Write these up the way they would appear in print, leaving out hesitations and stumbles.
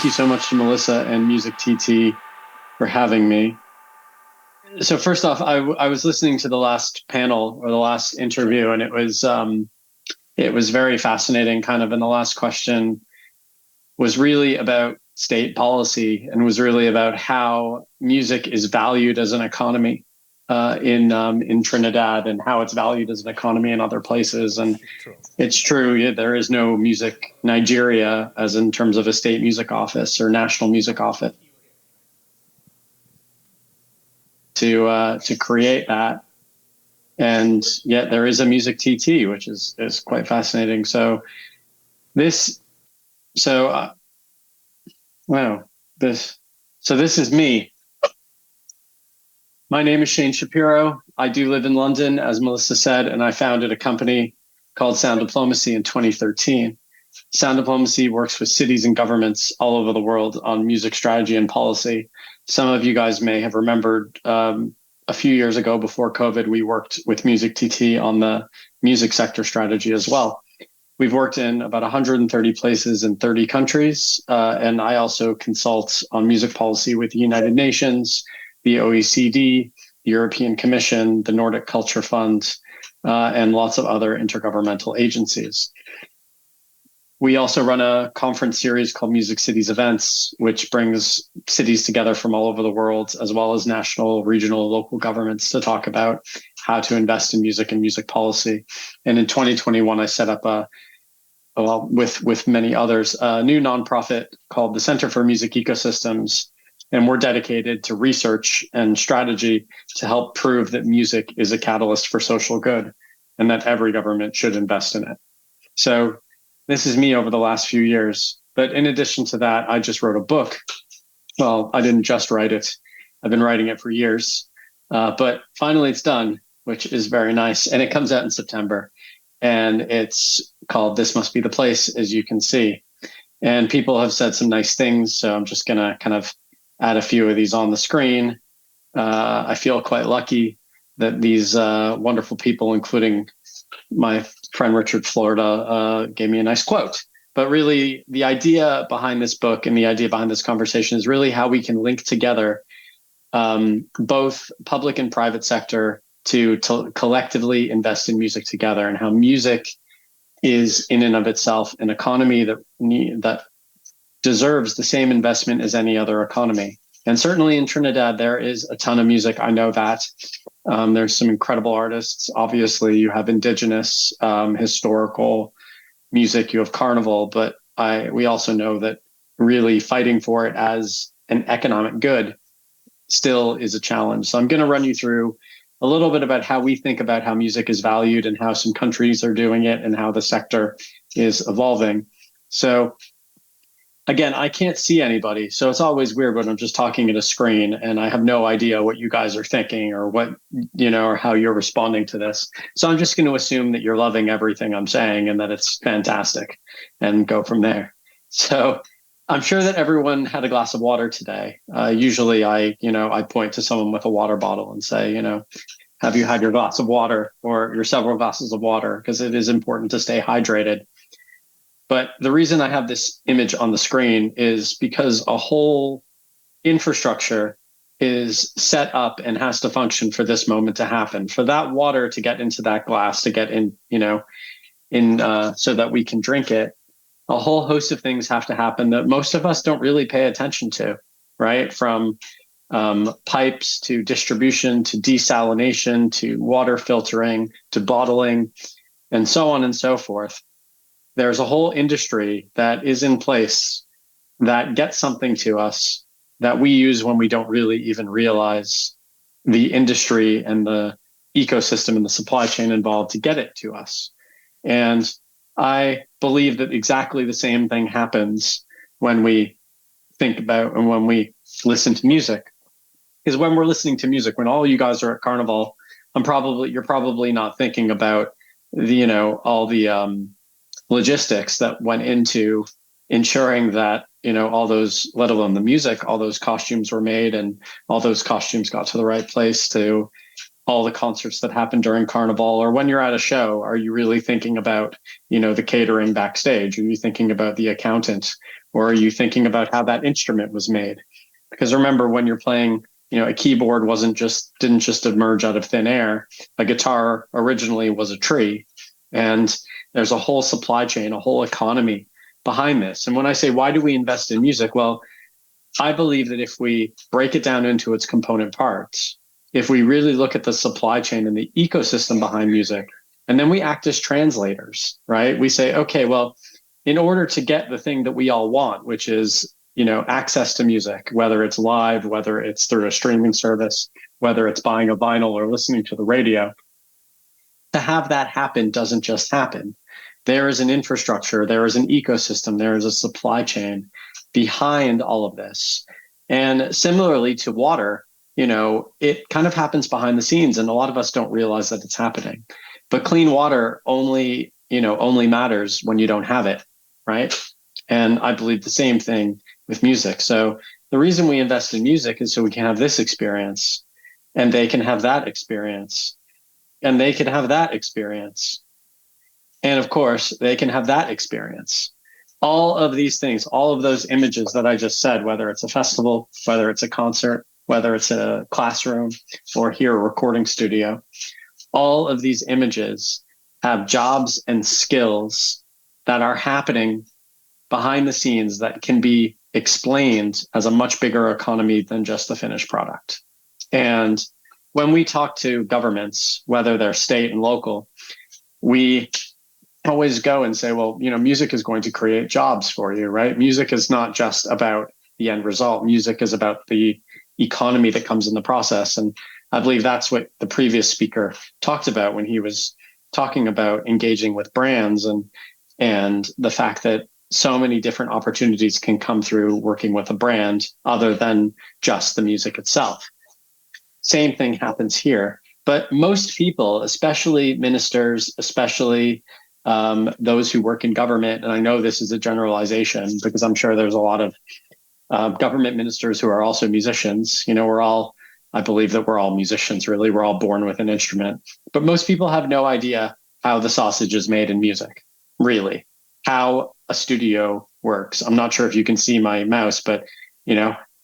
thank you so much to Melissa and MusicTT for having me. So first off, I was listening to the last panel or the last interview, and it was very fascinating. Kind of, and the last question was really about state policy and was really about how music is valued as an economy in Trinidad and how it's valued as an economy in other places. And it's true, yeah, there is no Music Nigeria as in terms of a state music office or national music office to create that. And yet there is a MusicTT, which is quite fascinating. So this, so wow, this is me. My name is Shain Shapiro. I do live in London, as Melissa said, and I founded a company called Sound Diplomacy in 2013. Sound Diplomacy works with cities and governments all over the world on music strategy and policy. Some of you guys may have remembered a few years ago before COVID, we worked with MusicTT on the music sector strategy as well. We've worked in about 130 places in 30 countries, and I also consult on music policy with the United Nations, the OECD, the European Commission, the Nordic Culture Fund, and lots of other intergovernmental agencies. We also run a conference series called Music Cities Events, which brings cities together from all over the world, as well as national, regional, local governments to talk about how to invest in music and music policy. And in 2021, I set up with many others, a new nonprofit called the Center for Music Ecosystems. And we're dedicated to research and strategy to help prove that music is a catalyst for social good and that every government should invest in it. So this is me over the last few years. But in addition to that, I just wrote a book. Well, I didn't just write it. I've been writing it for years. But finally it's done, which is very nice. And it comes out in September. And it's called This Must Be the Place, as you can see. And people have said some nice things. So I'm just going to kind of add a few of these on the screen. I feel quite lucky that these wonderful people, including my friend Richard Florida, gave me a nice quote. But really, the idea behind this book and the idea behind this conversation is really how we can link together both public and private sector to collectively invest in music together, and how music is in and of itself an economy that deserves the same investment as any other economy. And certainly in Trinidad, there is a ton of music. I know that. There's some incredible artists. Obviously, you have indigenous, historical music, you have carnival, but we also know that really fighting for it as an economic good still is a challenge. So I'm going to run you through a little bit about how we think about how music is valued and how some countries are doing it and how the sector is evolving. So again, I can't see anybody, so it's always weird when I'm just talking at a screen and I have no idea what you guys are thinking or what, or how you're responding to this. So I'm just going to assume that you're loving everything I'm saying and that it's fantastic and go from there. So I'm sure that everyone had a glass of water today. Usually I point to someone with a water bottle and say, have you had your glass of water or your several glasses of water? Because it is important to stay hydrated. But the reason I have this image on the screen is because a whole infrastructure is set up and has to function for this moment to happen, for that water to get into that glass, to get in, so that we can drink it. A whole host of things have to happen that most of us don't really pay attention to, right? From pipes to distribution to desalination to water filtering to bottling and so on and so forth. There's a whole industry that is in place that gets something to us that we use when we don't really even realize the industry and the ecosystem and the supply chain involved to get it to us. And I believe that exactly the same thing happens when we think about and when we listen to music. Because when we're listening to music, when all you guys are at Carnival, you're probably not thinking about all the logistics that went into ensuring that all those, let alone the music, all those costumes were made and all those costumes got to the right place, to all the concerts that happen during Carnival. Or when you're at a show, are you really thinking about the catering backstage? Are you thinking about the accountant Or are you thinking about how that instrument was made? Because remember, when you're playing, a keyboard didn't just emerge out of thin air. A guitar originally was a tree, and there's a whole supply chain, a whole economy behind this. And when I say, why do we invest in music? Well, I believe that if we break it down into its component parts, if we really look at the supply chain and the ecosystem behind music, and then we act as translators, right? We say, okay, well, in order to get the thing that we all want, which is, access to music, whether it's live, whether it's through a streaming service, whether it's buying a vinyl or listening to the radio, to have that happen doesn't just happen. There is an infrastructure, there is an ecosystem, there is a supply chain behind all of this. And similarly to water, it kind of happens behind the scenes, and a lot of us don't realize that it's happening. But clean water only matters when you don't have it, right? And I believe the same thing with music. So the reason we invest in music is so we can have this experience, and they can have that experience, and they can have that experience. And of course, they can have that experience. All of these things, all of those images that I just said, whether it's a festival, whether it's a concert, whether it's a classroom, or here a recording studio, all of these images have jobs and skills that are happening behind the scenes that can be explained as a much bigger economy than just the finished product. And when we talk to governments, whether they're state and local, we always go and say, well, music is going to create jobs for you, right? Music is not just about the end result. Music is about the economy that comes in the process. And I believe that's what the previous speaker talked about when he was talking about engaging with brands and the fact that so many different opportunities can come through working with a brand other than just the music itself. Same thing happens here. But most people, especially ministers, especially those who work in government, and I know this is a generalization because I'm sure there's a lot of government ministers who are also musicians. I believe that we're all musicians, really. We're all born with an instrument. But most people have no idea how the sausage is made in music, really, how a studio works. I'm not sure if you can see my mouse, but,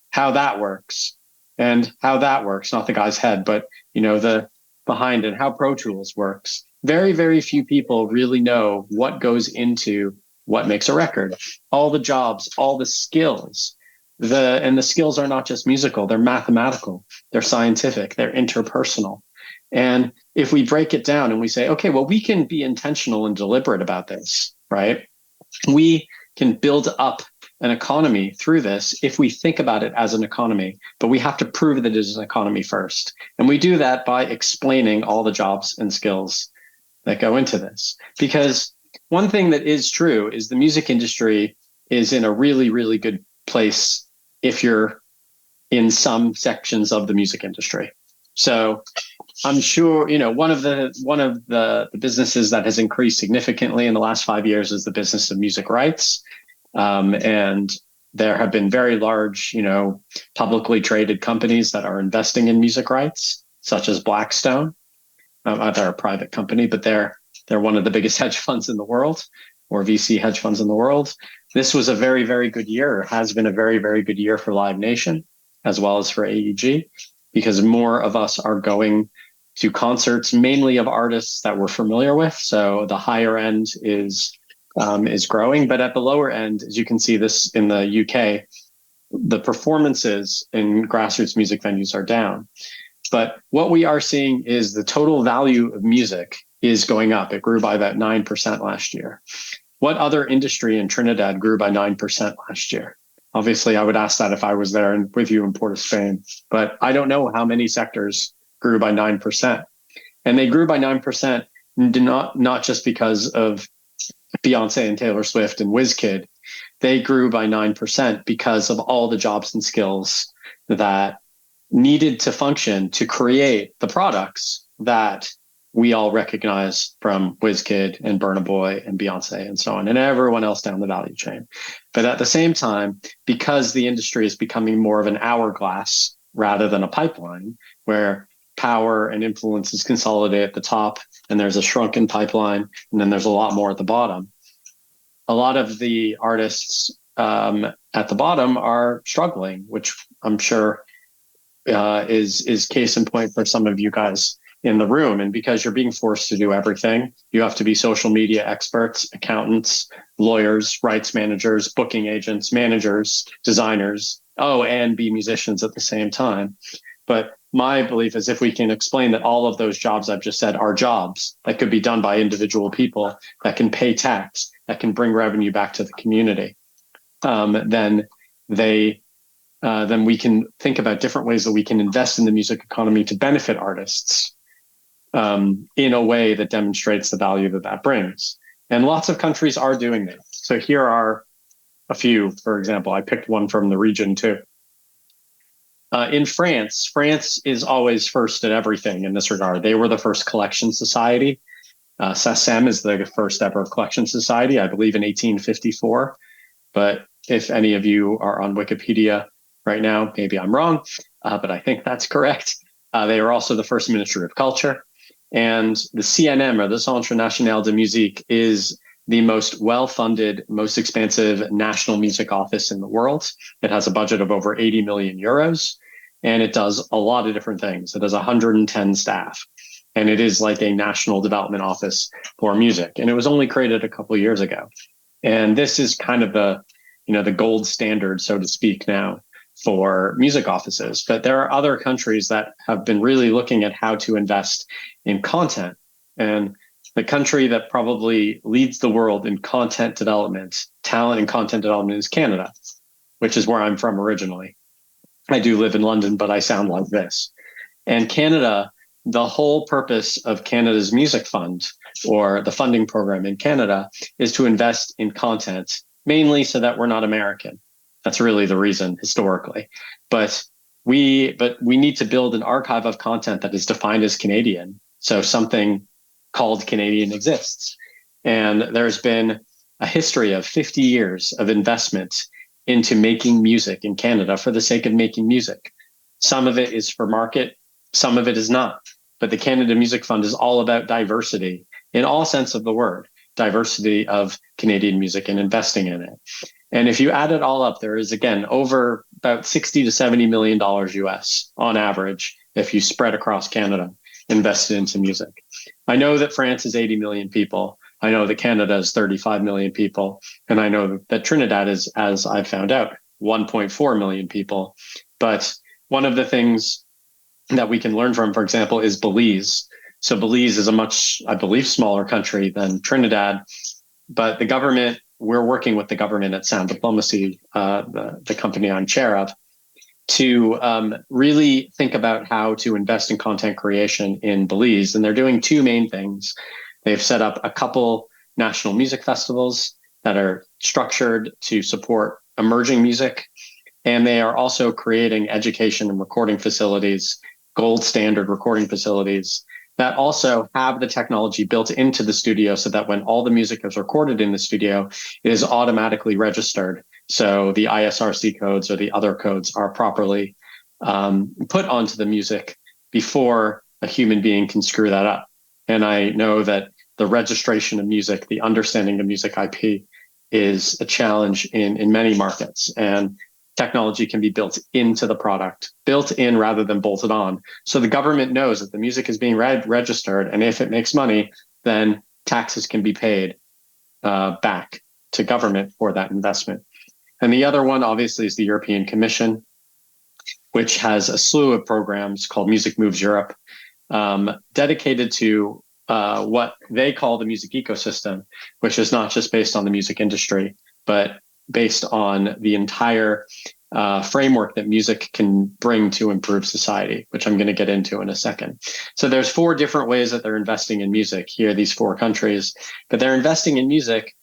how that works and how that works, not the guy's head, but, the behind it, how Pro Tools works. Very, very few people really know what goes into what makes a record, all the jobs, all the skills. And the skills are not just musical, they're mathematical, they're scientific, they're interpersonal. And if we break it down and we say, okay, well, we can be intentional and deliberate about this, right? We can build up an economy through this if we think about it as an economy, but we have to prove that it is an economy first. And we do that by explaining all the jobs and skills that go into this. Because one thing that is true is the music industry is in a really, really good place if you're in some sections of the music industry. So I'm sure, one of the businesses that has increased significantly in the last 5 years is the business of music rights. And there have been very large, publicly traded companies that are investing in music rights, such as Blackstone. They're a private company, but they're one of the biggest hedge funds in the world, or VC hedge funds in the world. This was a very, very good year, has been a very, very good year for Live Nation, as well as for AEG, because more of us are going to concerts, mainly of artists that we're familiar with. So the higher end is growing, but at the lower end, as you can see this in the UK, the performances in grassroots music venues are down. But what we are seeing is the total value of music is going up. It grew by about 9% last year. What other industry in Trinidad grew by 9% last year? Obviously, I would ask that if I was there and with you in Port of Spain, but I don't know how many sectors grew by 9%. And they grew by 9% not just because of Beyonce and Taylor Swift and WizKid. They grew by 9% because of all the jobs and skills that needed to function to create the products that we all recognize from WizKid and Burna Boy and Beyonce and so on, and everyone else down the value chain. But at the same time, because the industry is becoming more of an hourglass rather than a pipeline, where power and influence is consolidated at the top, and there's a shrunken pipeline, and then there's a lot more at the bottom. A lot of the artists at the bottom are struggling, which I'm sure is case in point for some of you guys in the room. And because you're being forced to do everything, you have to be social media experts, accountants, lawyers, rights managers, booking agents, managers, designers, and be musicians at the same time. But my belief is if we can explain that all of those jobs I've just said are jobs that could be done by individual people, that can pay tax, that can bring revenue back to the community, then we can think about different ways that we can invest in the music economy to benefit artists in a way that demonstrates the value that that brings. And lots of countries are doing that. So here are a few, for example. I picked one from the region too. In France, France is always first at everything in this regard. They were the first collection society. SACEM is the first ever collection society, I believe in 1854. But if any of you are on Wikipedia right now, maybe I'm wrong, but I think that's correct. They are also the first Ministry of Culture. And the CNM, or the Centre National de Musique, is the most well-funded, most expansive national music office in the world. It has a budget of over 80 million euros, and it does a lot of different things. It has 110 staff, and it is like a national development office for music. And it was only created a couple of years ago. And this is kind of the gold standard, so to speak, now for music offices. But there are other countries that have been really looking at how to invest in content. And the country that probably leads the world in content development, talent and content development, is Canada, which is where I'm from originally. I do live in London, but I sound like this. And Canada, the whole purpose of Canada's Music Fund, or the funding program in Canada, is to invest in content, mainly so that we're not American. That's really the reason historically. But we need to build an archive of content that is defined as Canadian. So something called Canadian exists. And there's been a history of 50 years of investment into making music in Canada for the sake of making music. Some of it is for market, some of it is not. But the Canada Music Fund is all about diversity in all sense of the word, diversity of Canadian music and investing in it. And if you add it all up, there is, again, over about $60 to $70 million US on average, if you spread across Canada, invested into music. I know that France is 80 million people. I know that Canada is 35 million people. And I know that Trinidad is, as I found out, 1.4 million people. But one of the things that we can learn from, for example, is Belize. So Belize is a much, I believe, smaller country than Trinidad, but the government, we're working with the government at Sound Diplomacy, the company I'm chair of, to really think about how to invest in content creation in Belize. And they're doing two main things. They've set up a couple national music festivals that are structured to support emerging music. And they are also creating education and recording facilities, gold standard recording facilities, that also have the technology built into the studio so that when all the music is recorded in the studio, it is automatically registered. So the ISRC codes or the other codes are properly put onto the music before a human being can screw that up. And I know that the registration of music, the understanding of music IP, is a challenge in many markets. And technology can be built into the product, built in rather than bolted on. So the government knows that the music is being registered, and if it makes money, then taxes can be paid back to government for that investment. And the other one, obviously, is the European Commission, which has a slew of programs called Music Moves Europe, dedicated to what they call the music ecosystem, which is not just based on the music industry, but based on the entire framework that music can bring to improve society, which I'm going to get into in a second. So there's 4 different ways that they're investing in music here, these 4 countries, but they're investing in music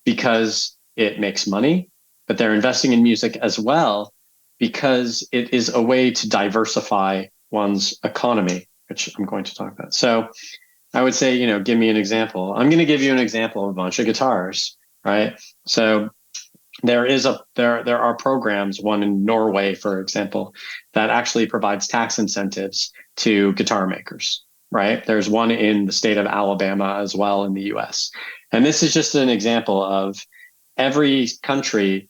because it makes money, but they're investing in music as well because it is a way to diversify one's economy, which I'm going to talk about. So I would say, give me an example. I'm going to give you an example of a bunch of guitars, right? So there are programs, one in Norway, for example, that actually provides tax incentives to guitar makers, right? There's one in the state of Alabama as well in the US. And this is just an example of every country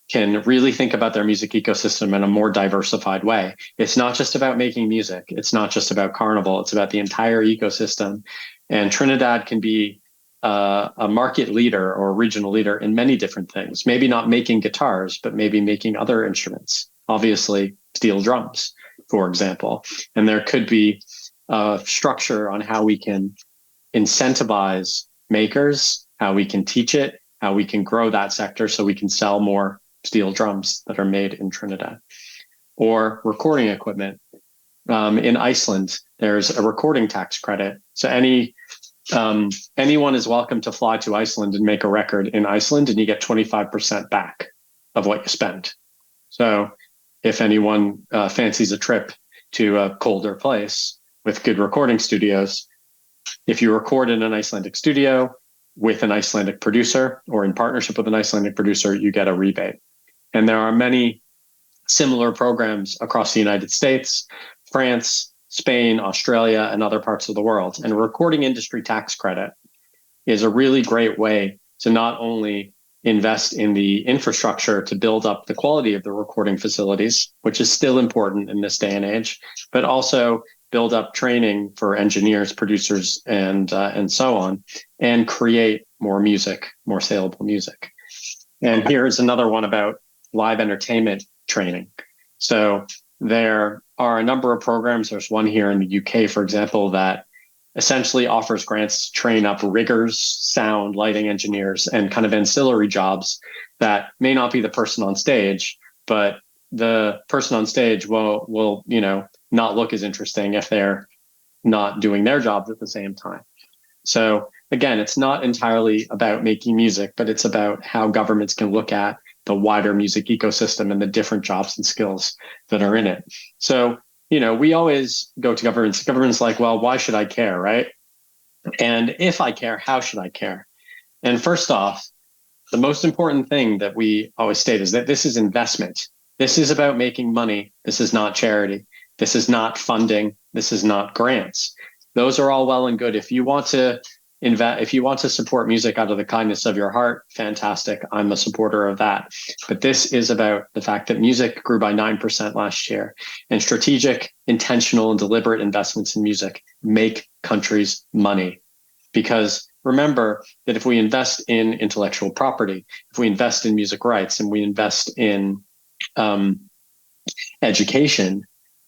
can really think about their music ecosystem in a more diversified way. It's not just about making music. It's not just about Carnival. It's about the entire ecosystem. And Trinidad can be a market leader or a regional leader in many different things. Maybe not making guitars, but maybe making other instruments. Obviously, steel drums, for example. And there could be a structure on how we can incentivize makers, how we can teach it, how we can grow that sector so we can sell more steel drums that are made in Trinidad. Or recording equipment. In Iceland, there's a recording tax credit. So anyone is welcome to fly to Iceland and make a record in Iceland, and you get 25% back of what you spend. So if anyone fancies a trip to a colder place with good recording studios, if you record in an Icelandic studio with an Icelandic producer or in partnership with an Icelandic producer, you get a rebate. And there are many similar programs across the United States, France, Spain, Australia, and other parts of the world. And a recording industry tax credit is a really great way to not only invest in the infrastructure to build up the quality of the recording facilities, which is still important in this day and age, but also build up training for engineers, producers, and so on, and create more music, more saleable music. And here is another one about live entertainment training. So there are a number of programs. There's one here in the UK, for example, that essentially offers grants to train up riggers, sound, lighting engineers, and kind of ancillary jobs that may not be the person on stage, but the person on stage will not look as interesting if they're not doing their jobs at the same time. So again, it's not entirely about making music, but it's about how governments can look at the wider music ecosystem and the different jobs and skills that are in it. So, we always go to governments. Government's like, well, why should I care, right? And if I care, how should I care? And first off, the most important thing that we always state is that this is investment. This is about making money. This is not charity. This is not funding. This is not grants. Those are all well and good. If you want to if you want to support music out of the kindness of your heart, fantastic. I'm a supporter of that. But this is about the fact that music grew by 9% last year, and strategic, intentional, and deliberate investments in music make countries money. Because remember that if we invest in intellectual property, if we invest in music rights, and we invest in education,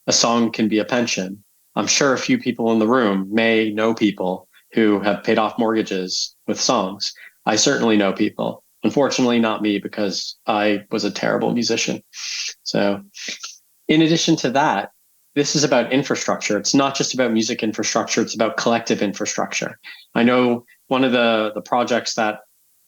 a song can be a pension. I'm sure a few people in the room may know people who have paid off mortgages with songs. I certainly know people. Unfortunately, not me, because I was a terrible musician. So in addition to that, this is about infrastructure. It's not just about music infrastructure. It's about collective infrastructure. I know one of the projects that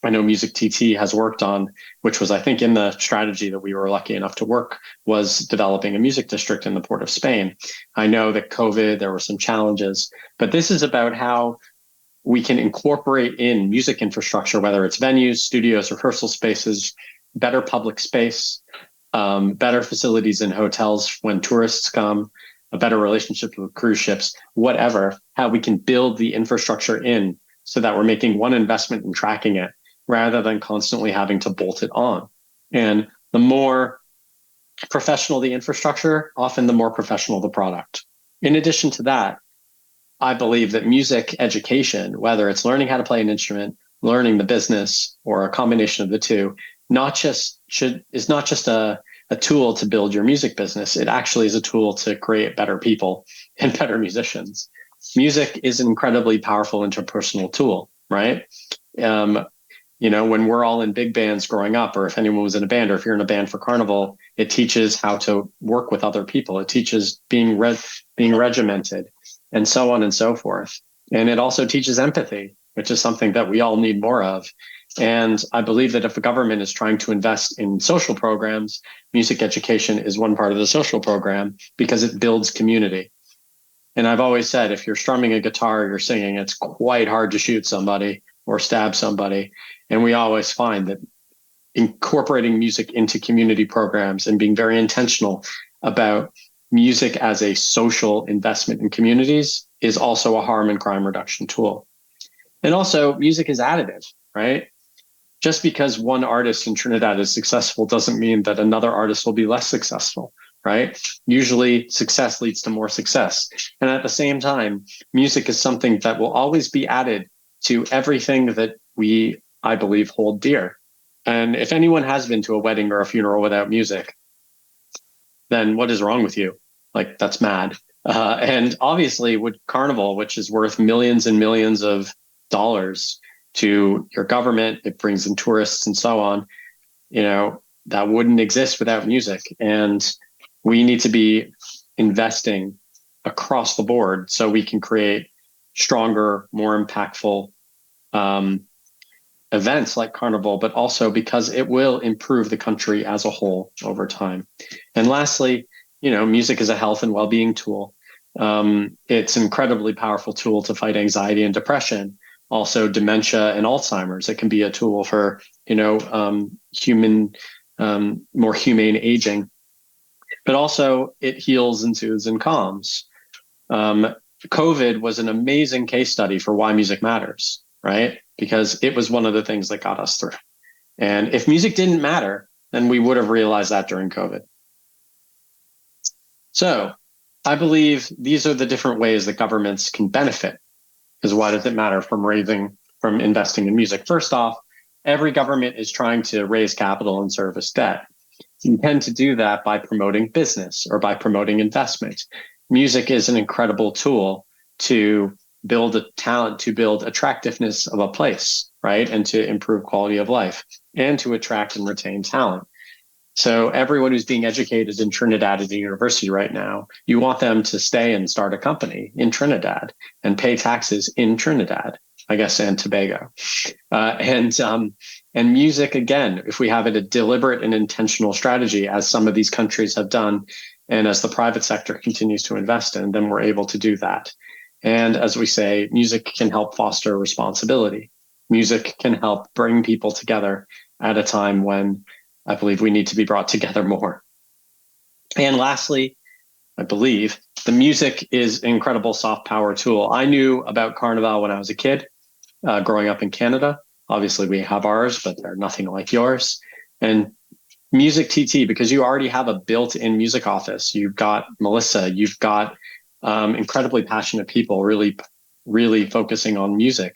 I know MusicTT has worked on, which was, I think, in the strategy that we were lucky enough to work, was developing a music district in the Port of Spain. I know that COVID, there were some challenges, but this is about how we can incorporate in music infrastructure, whether it's venues, studios, rehearsal spaces, better public space, better facilities in hotels when tourists come, a better relationship with cruise ships, whatever, how we can build the infrastructure in so that we're making one investment and tracking it rather than constantly having to bolt it on. And the more professional the infrastructure, often the more professional the product. In addition to that, I believe that music education, whether it's learning how to play an instrument, learning the business, or a combination of the two, is not just a tool to build your music business. It actually is a tool to create better people and better musicians. Music is an incredibly powerful interpersonal tool, right? When we're all in big bands growing up, or if anyone was in a band, or if you're in a band for Carnival, it teaches how to work with other people. It teaches being regimented, and so on and so forth. And it also teaches empathy, which is something that we all need more of. And I believe that if a government is trying to invest in social programs, music education is one part of the social program because it builds community. And I've always said, if you're strumming a guitar, or you're singing, it's quite hard to shoot somebody or stab somebody. And we always find that incorporating music into community programs and being very intentional about music as a social investment in communities is also a harm and crime reduction tool. And also, music is additive, right? just because one artist in Trinidad is successful doesn't mean that another artist will be less successful, right? Usually success leads to more success. And at the same time, music is something that will always be added to everything that we, I believe, hold dear. And if anyone has been to a wedding or a funeral without music, then what is wrong with you? Like, that's mad. And obviously with Carnival, which is worth millions and millions of dollars to your government, it brings in tourists and so on, that wouldn't exist without music. And we need to be investing across the board so we can create stronger, more impactful events like Carnival, but also because it will improve the country as a whole over time. And lastly, music is a health and well-being tool. It's an incredibly powerful tool to fight anxiety and depression, also dementia and Alzheimer's. It can be a tool for, human, more humane aging, but also it heals and soothes and calms. COVID was an amazing case study for why music matters, right? Because it was one of the things that got us through. And if music didn't matter, then we would have realized that during COVID. So I believe these are the different ways that governments can benefit. Because why does it matter from investing in music? First off, every government is trying to raise capital and service debt. You tend to do that by promoting business or by promoting investment. Music is an incredible tool to build a talent, to build attractiveness of a place, right? And to improve quality of life and to attract and retain talent. So everyone who's being educated in Trinidad at the university right now, you want them to stay and start a company in Trinidad and pay taxes in Trinidad, I guess, and Tobago. And music, again, if we have a deliberate and intentional strategy, as some of these countries have done, and as the private sector continues to invest in, then we're able to do that. And as we say, music can help foster responsibility. Music can help bring people together at a time when I believe we need to be brought together more. And lastly, I believe the music is an incredible soft power tool. I knew about Carnival when I was a kid, growing up in Canada. Obviously, we have ours, but they're nothing like yours. And MusicTT, because you already have a built-in music office. You've got Melissa, you've got incredibly passionate people really, really focusing on music.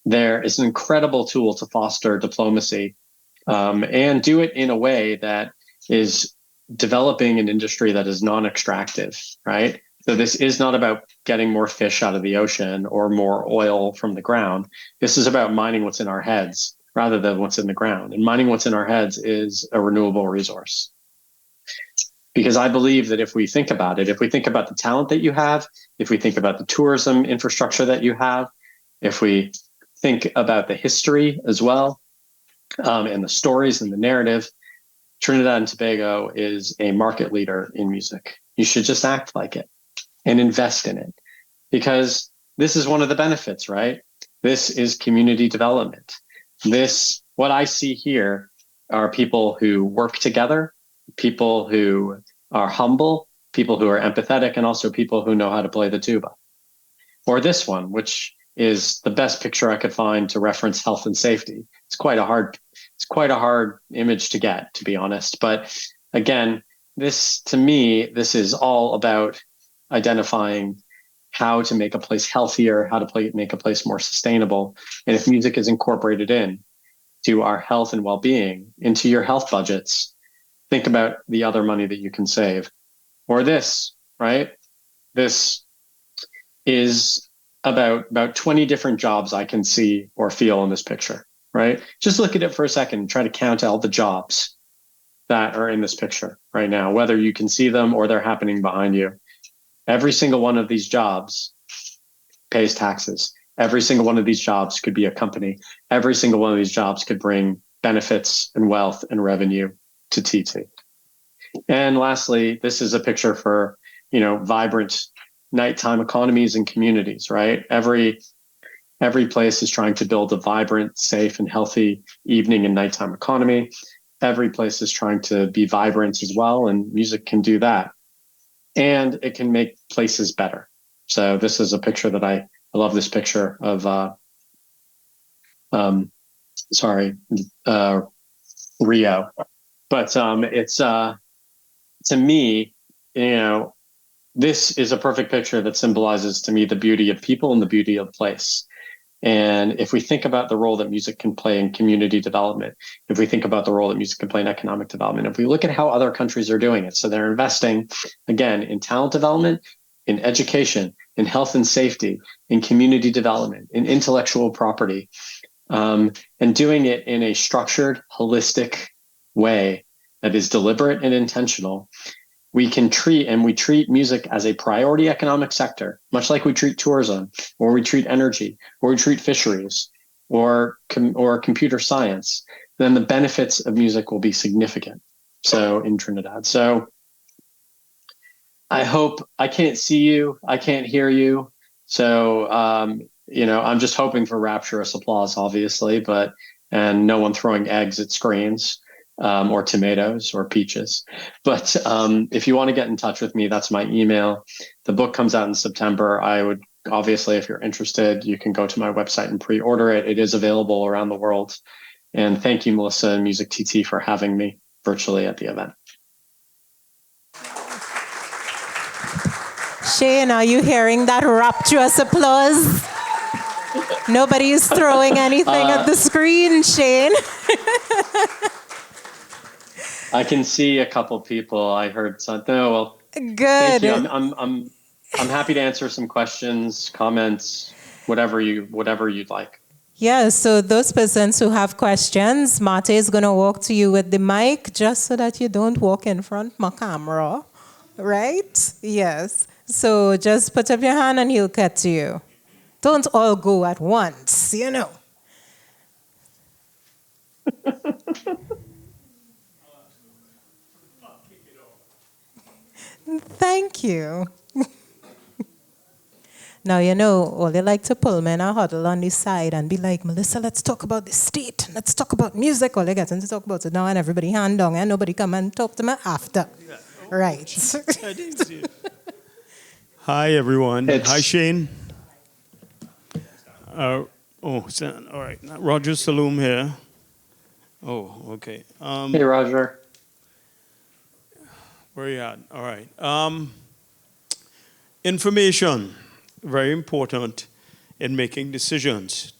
There is an incredible tool to foster diplomacy and do it in a way that is developing an industry that is non-extractive, right? So this is not about getting more fish out of the ocean or more oil from the ground. This is about mining what's in our heads rather than what's in the ground. And mining what's in our heads is a renewable resource. Because I believe that if we think about it, if we think about the talent that you have, if we think about the tourism infrastructure that you have, if we think about the history as well, and the stories and the narrative, Trinidad and Tobago is a market leader in music. You should just act like it and invest in it, because this is one of the benefits, right? This is community development. What I see here are people who work together, people who are humble, people who are empathetic, and also people who know how to play the tuba. Or this one, which is the best picture I could find to reference health and safety. It's quite a hard image to get, to be honest. But again, to me, this is all about identifying how to make a place healthier, how to make a place more sustainable. And if music is incorporated in to our health and well-being, into your health budgets, think about the other money that you can save. Or this, right? This is about 20 different jobs I can see or feel in this picture, right? Just look at it for a second and try to count all the jobs that are in this picture right now, whether you can see them or they're happening behind you. Every single one of these jobs pays taxes. Every single one of these jobs could be a company. Every single one of these jobs could bring benefits and wealth and revenue to TT. And lastly, this is a picture for, vibrant nighttime economies and communities, right? Every place is trying to build a vibrant, safe, and healthy evening and nighttime economy. Every place is trying to be vibrant as well, and music can do that. And it can make places better. So this is a picture that I love this picture of Rio. But it's to me, this is a perfect picture that symbolizes to me the beauty of people and the beauty of place. And if we think about the role that music can play in community development, if we think about the role that music can play in economic development, if we look at how other countries are doing it, so they're investing, again, in talent development, in education, in health and safety, in community development, in intellectual property, and doing it in a structured, holistic way that is deliberate and intentional, we treat music as a priority economic sector, much like we treat tourism, or we treat energy, or we treat fisheries, or computer science. Then the benefits of music will be significant. So in Trinidad. So I hope I can't see you, I can't hear you. So I'm just hoping for rapturous applause, obviously, and no one throwing eggs at screens. Or tomatoes or peaches. But if you want to get in touch with me, that's my email. The book comes out in September. I would, obviously, if you're interested, you can go to my website and pre-order it. It is available around the world. And thank you, Melissa and MusicTT, for having me virtually at the event. Shain, are you hearing that rapturous applause? Nobody is throwing anything at the screen, Shain. I can see a couple people. I heard something. Oh, well, good. Thank you. I'm happy to answer some questions, comments, whatever you'd like. Yeah, so those persons who have questions, Mate is going to walk to you with the mic just so that you don't walk in front of my camera, right? Yes. So just put up your hand and he'll cut to you. Don't all go at once, Thank you. Now, all they like to pull me in a huddle on the side and be like, Melissa, let's talk about the state. Let's talk about music. All they get to talk about it now, and everybody hand down, and nobody come and talk to me after. Yeah. Right. Hi, everyone. Hi, Shain. All right. Roger Saloom here. Oh, okay. Hey, Roger. Where are you at? All right. Information, very important in making decisions.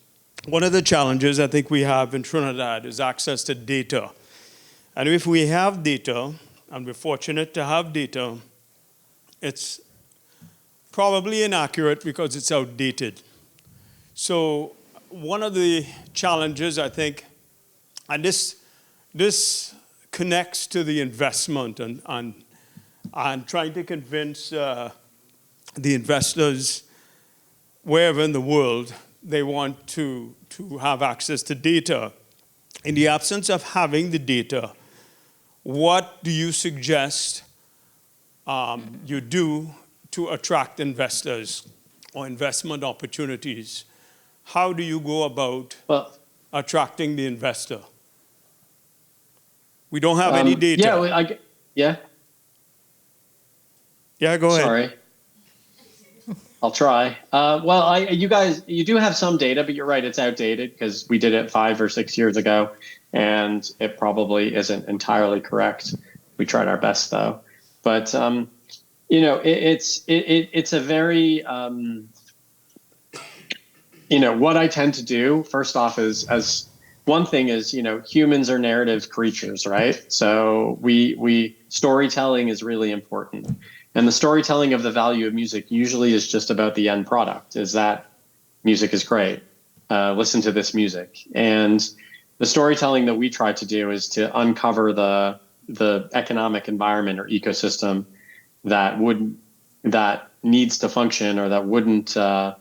One of the challenges I think we have in Trinidad is access to data. And if we have data, and we're fortunate to have data, it's probably inaccurate because it's outdated. So one of the challenges, I think, and this connects to the investment and trying to convince the investors wherever in the world they want to have access to data. In the absence of having the data, what do you suggest you do to attract investors or investment opportunities? How do you go about attracting the investor? We don't have any data. Yeah, go ahead. Sorry. I'll try. You do have some data, but you're right, it's outdated because we did it 5 or 6 years ago, and it probably isn't entirely correct. We tried our best, though. But it's a very what I tend to do first off is, as one thing is, humans are narrative creatures, right? So we storytelling is really important. And the storytelling of the value of music usually is just about the end product, is that music is great. Listen to this music. And the storytelling that we try to do is to uncover the economic environment or ecosystem that needs to function, or that wouldn't, that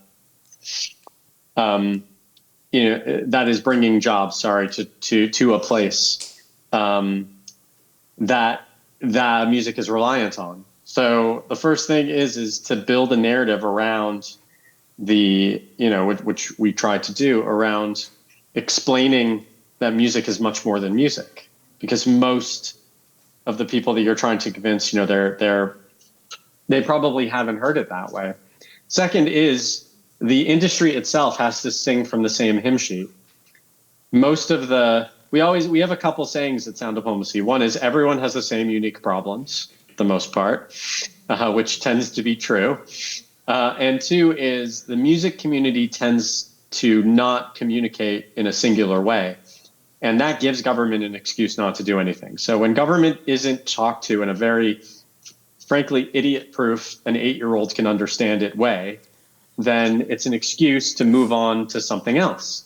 is bringing jobs, to a place that music is reliant on. So the first thing is to build a narrative around which we try to do, around explaining that music is much more than music, because most of the people that you're trying to convince, they probably haven't heard it that way. Second is the industry itself has to sing from the same hymn sheet. most of the we have a couple sayings at Sound Diplomacy. One is everyone has the same unique problems, for the most part, which tends to be true. And two is the music community tends to not communicate in a singular way. And that gives government an excuse not to do anything. So when government isn't talked to in a very, frankly, idiot-proof, an 8-year-old can understand it way, then it's an excuse to move on to something else.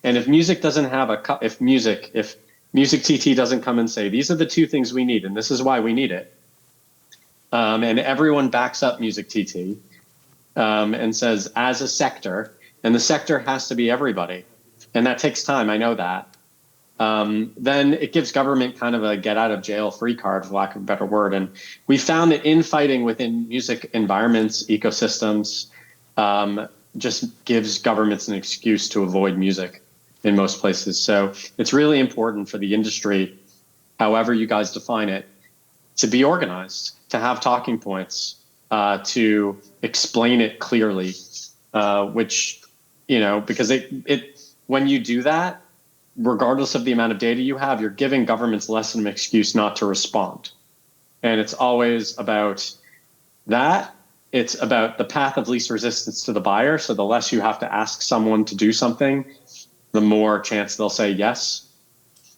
And if music doesn't have if MusicTT doesn't come and say, these are the two things we need, and this is why we need it, and everyone backs up MusicTT and says, as a sector, and the sector has to be everybody, and that takes time, I know that, then it gives government kind of a get-out-of-jail-free card, for lack of a better word. And we found that infighting within music environments, ecosystems, just gives governments an excuse to avoid music in most places. So it's really important for the industry, however you guys define it, to be organized, to have talking points, to explain it clearly, which, because when you do that, regardless of the amount of data you have, you're giving governments less of an excuse not to respond. And it's always about that. It's about the path of least resistance to the buyer. So the less you have to ask someone to do something, the more chance they'll say yes.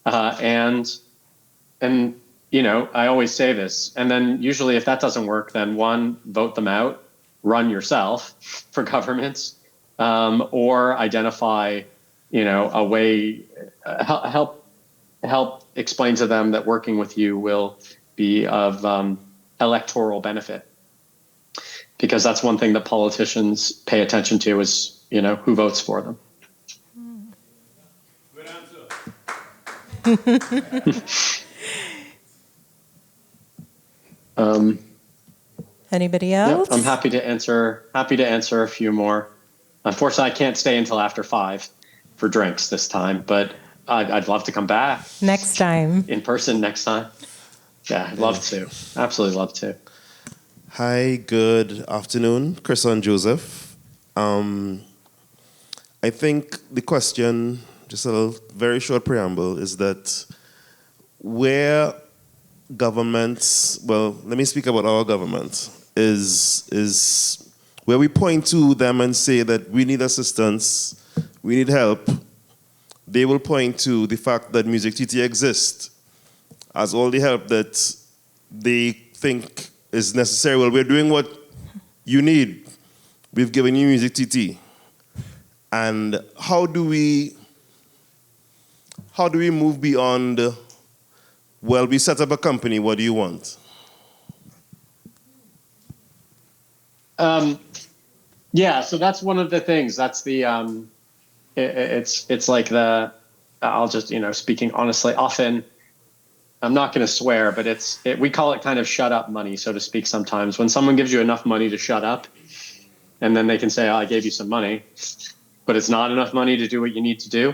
And I always say this. And then usually if that doesn't work, then one, vote them out, run yourself for governments, or identify, a way, help explain to them that working with you will be of electoral benefit. Because that's one thing that politicians pay attention to is, who votes for them. Good answer. Anybody else? Yep, I'm happy to answer a few more. Unfortunately, I can't stay until after 5 for drinks this time, but I'd love to come back. Next time. In person next time. Yeah, I'd love to. Absolutely love to. Hi, good afternoon, Chris and Joseph. I think the question, just a very short preamble, is that where governments, well, let me speak about our government, is where we point to them and say that we need assistance, we need help, they will point to the fact that MusicTT exists as all the help that they think is necessary. Well, we're doing what you need. We've given you MusicTT. And how do we move beyond, well, we set up a company, what do you want? Yeah, so that's one of the things. That's the, it's like I'll just, speaking honestly, often, I'm not going to swear, but we call it kind of shut up money, so to speak, sometimes. When someone gives you enough money to shut up, and then they can say, oh, I gave you some money, but it's not enough money to do what you need to do.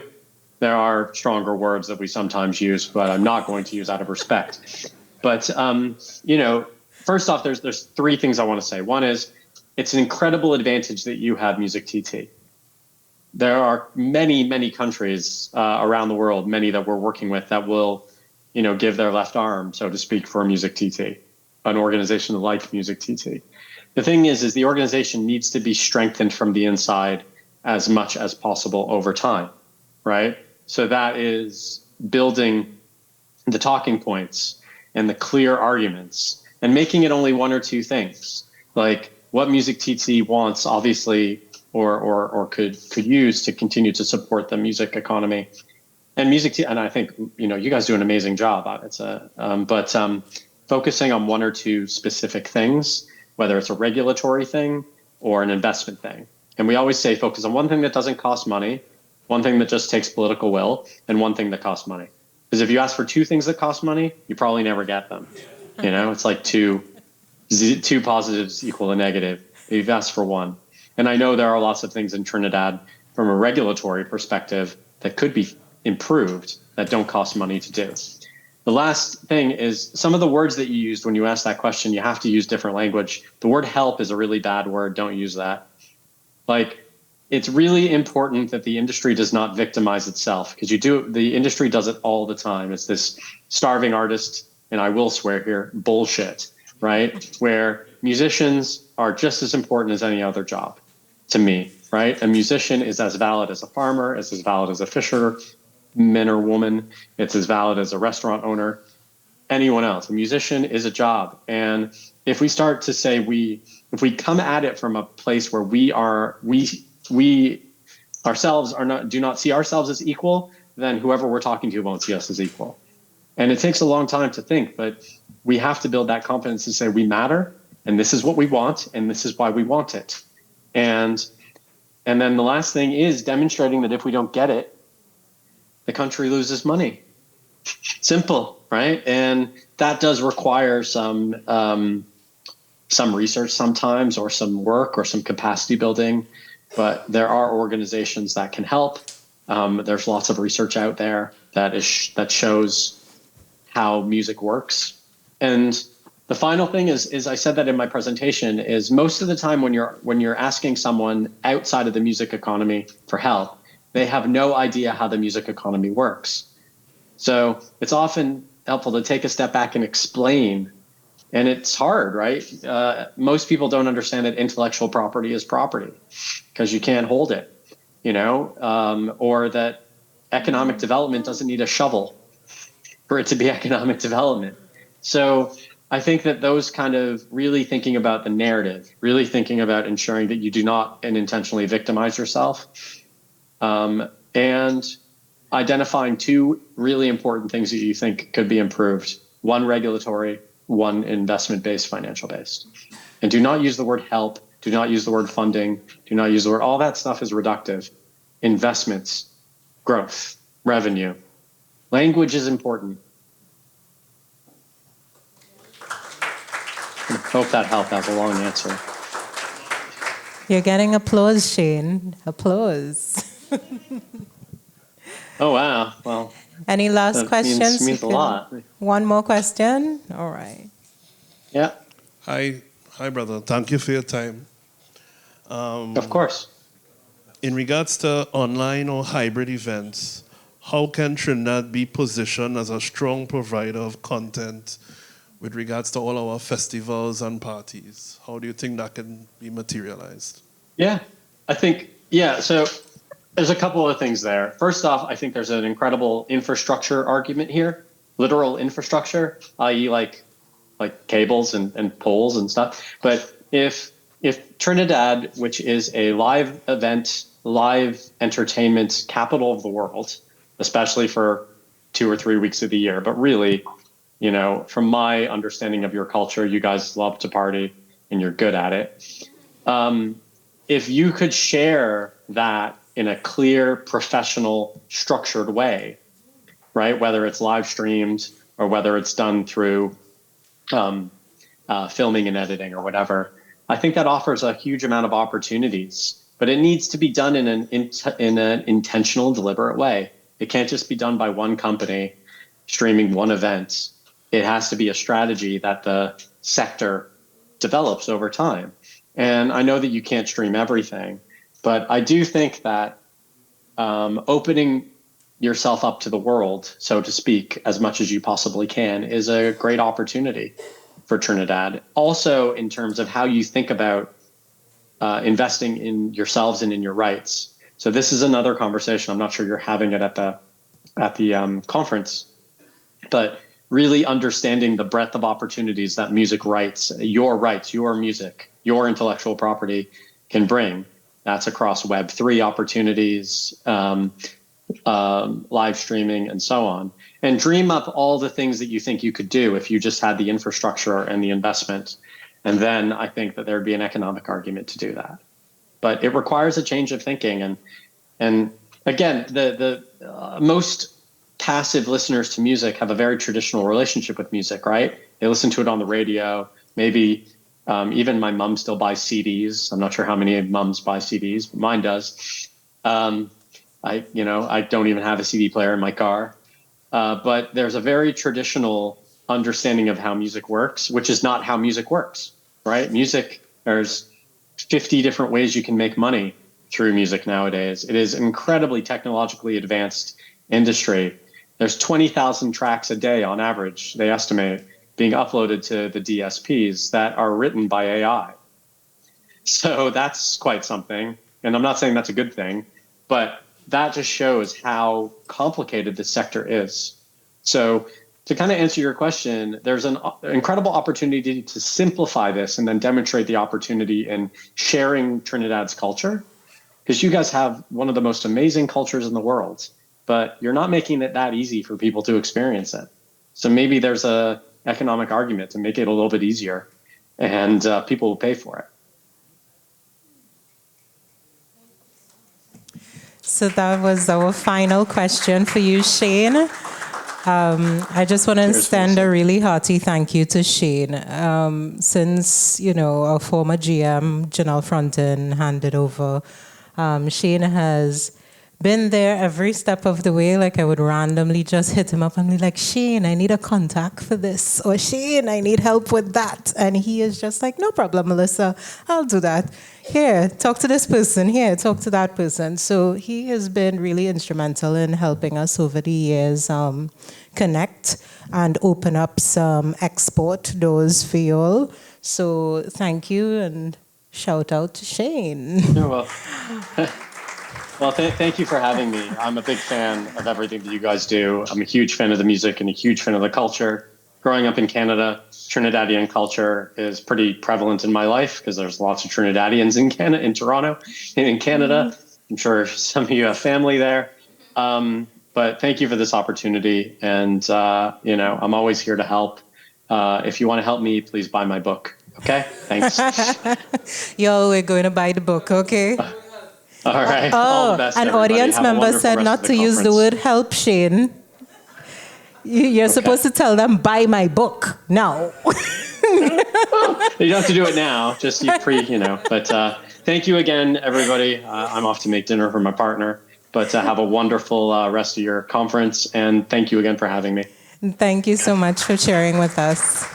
There are stronger words that we sometimes use, but I'm not going to use out of respect. But, first off, there's 3 things I want to say. One is, it's an incredible advantage that you have MusicTT. There are many, many countries around the world, many that we're working with, that will give their left arm, so to speak, for MusicTT, an organization like MusicTT. The thing is the organization needs to be strengthened from the inside as much as possible over time, right? So that is building the talking points and the clear arguments and making it only 1 or 2 things, like what MusicTT wants, obviously, or could use to continue to support the music economy. And and I think, you guys do an amazing job. But focusing on 1 or 2 specific things, whether it's a regulatory thing or an investment thing. And we always say focus on one thing that doesn't cost money, one thing that just takes political will, and one thing that costs money. Because if you ask for 2 things that cost money, you probably never get them. It's like 2 positives equal a negative. You've asked for 1. And I know there are lots of things in Trinidad from a regulatory perspective that could be improved that don't cost money to do. The last thing is some of the words that you used when you asked that question, you have to use different language. The word help is a really bad word. Don't use that. Like it's really important that the industry does not victimize itself, because the industry does it all the time. It's this starving artist, and I will swear here, bullshit, right? Where musicians are just as important as any other job to me, right? A musician is as valid as a farmer, as valid as a fisherman or woman. It's as valid as a restaurant owner, anyone else. A musician is a job. And if we start to say if we come at it from a place where we ourselves do not see ourselves as equal, then whoever we're talking to won't see us as equal. And it takes a long time to think, but we have to build that confidence to say we matter, and this is what we want, and this is why we want it. And then the last thing is demonstrating that if we don't get it, the country loses money. Simple, right? And that does require some research sometimes, or some work, or some capacity building. But there are organizations that can help. There's lots of research out there that shows how music works. And the final thing is I said that in my presentation, is most of the time when you're asking someone outside of the music economy for help, they have no idea how the music economy works. So it's often helpful to take a step back and explain. And it's hard, right? Most people don't understand that intellectual property is property, because you can't hold it, or that economic development doesn't need a shovel for it to be economic development. So I think that those kind of really thinking about the narrative, really thinking about ensuring that you do not unintentionally victimize yourself, and identifying two really important things that you think could be improved: one regulatory, one investment-based, financial-based. And do not use the word help. Do not use the word funding. Do not use the word, all that stuff is reductive. Investments, growth, revenue. Language is important. I hope that helped. That was a long answer. You're getting applause, Shain. Applause. Oh, wow. Well, any last questions? Means a lot. One more question? All right. Yeah. Hi, brother. Thank you for your time. Of course. In regards to online or hybrid events, how can Trinidad be positioned as a strong provider of content with regards to all our festivals and parties? How do you think that can be materialized? Yeah, so there's a couple of things there. First off, I think there's an incredible infrastructure argument here, literal infrastructure, i.e. like cables and poles and stuff. But if Trinidad, which is a live entertainment capital of the world, especially for 2 or 3 weeks of the year, but really, from my understanding of your culture, you guys love to party and you're good at it. If you could share that in a clear, professional, structured way, right? Whether it's live streamed or whether it's done through filming and editing or whatever, I think that offers a huge amount of opportunities. But it needs to be done in an intentional, deliberate way. It can't just be done by one company streaming one event. It has to be a strategy that the sector develops over time. And I know that you can't stream everything, but I do think that opening yourself up to the world, so to speak, as much as you possibly can, is a great opportunity for Trinidad. Also, in terms of how you think about investing in yourselves and in your rights. So this is another conversation. I'm not sure you're having it at the conference, but really understanding the breadth of opportunities that music rights, your music, your intellectual property can bring. That's across Web3 opportunities, live streaming, and so on. And dream up all the things that you think you could do if you just had the infrastructure and the investment. And then I think that there'd be an economic argument to do that. But it requires a change of thinking. And again, the most passive listeners to music have a very traditional relationship with music, right? They listen to it on the radio. Maybe even my mom still buys CDs. I'm not sure how many moms buy CDs, but mine does. I don't even have a CD player in my car. But there's a very traditional understanding of how music works, which is not how music works, right? Music, there's 50 different ways you can make money. through music nowadays. It is an incredibly technologically advanced industry. There's 20,000 tracks a day on average, they estimate, being uploaded to the DSPs that are written by AI. So that's quite something. And I'm not saying that's a good thing, but that just shows how complicated this sector is. So to kind of answer your question, there's an incredible opportunity to simplify this and then demonstrate the opportunity in sharing Trinidad's culture, because you guys have one of the most amazing cultures in the world, but you're not making it that easy for people to experience it. So maybe there's a economic argument to make it a little bit easier, and people will pay for it. So that was our final question for you, Shain. I just want to extend a really hearty thank you to Shain. Since, our former GM, Janelle Fronten, handed over, Shain has been there every step of the way. Like, I would randomly just hit him up and be like, Shain, I need a contact for this. Or Shain, I need help with that. And he is just like, no problem, Melissa, I'll do that. Here, talk to this person. Here, talk to that person. So he has been really instrumental in helping us over the years connect and open up some export doors for you all. So thank you, and shout out to Shain. You're welcome. Well, thank you for having me. I'm a big fan of everything that you guys do. I'm a huge fan of the music and a huge fan of the culture. Growing up in Canada, Trinidadian culture is pretty prevalent in my life because there's lots of Trinidadians in Canada, in Toronto, in Canada. I'm sure some of you have family there. But thank you for this opportunity. And, I'm always here to help. If you want to help me, please buy my book. Okay? Thanks. Yo, we're going to buy the book, okay? All right. All the best, an everybody. audience Have a member wonderful said rest not of the to use the conference. word help, Shain. You're supposed to tell them, buy my book now. You don't have to do it now, just But thank you again, everybody. I'm off to make dinner for my partner. But have a wonderful rest of your conference. And thank you again for having me. Thank you so much for sharing with us.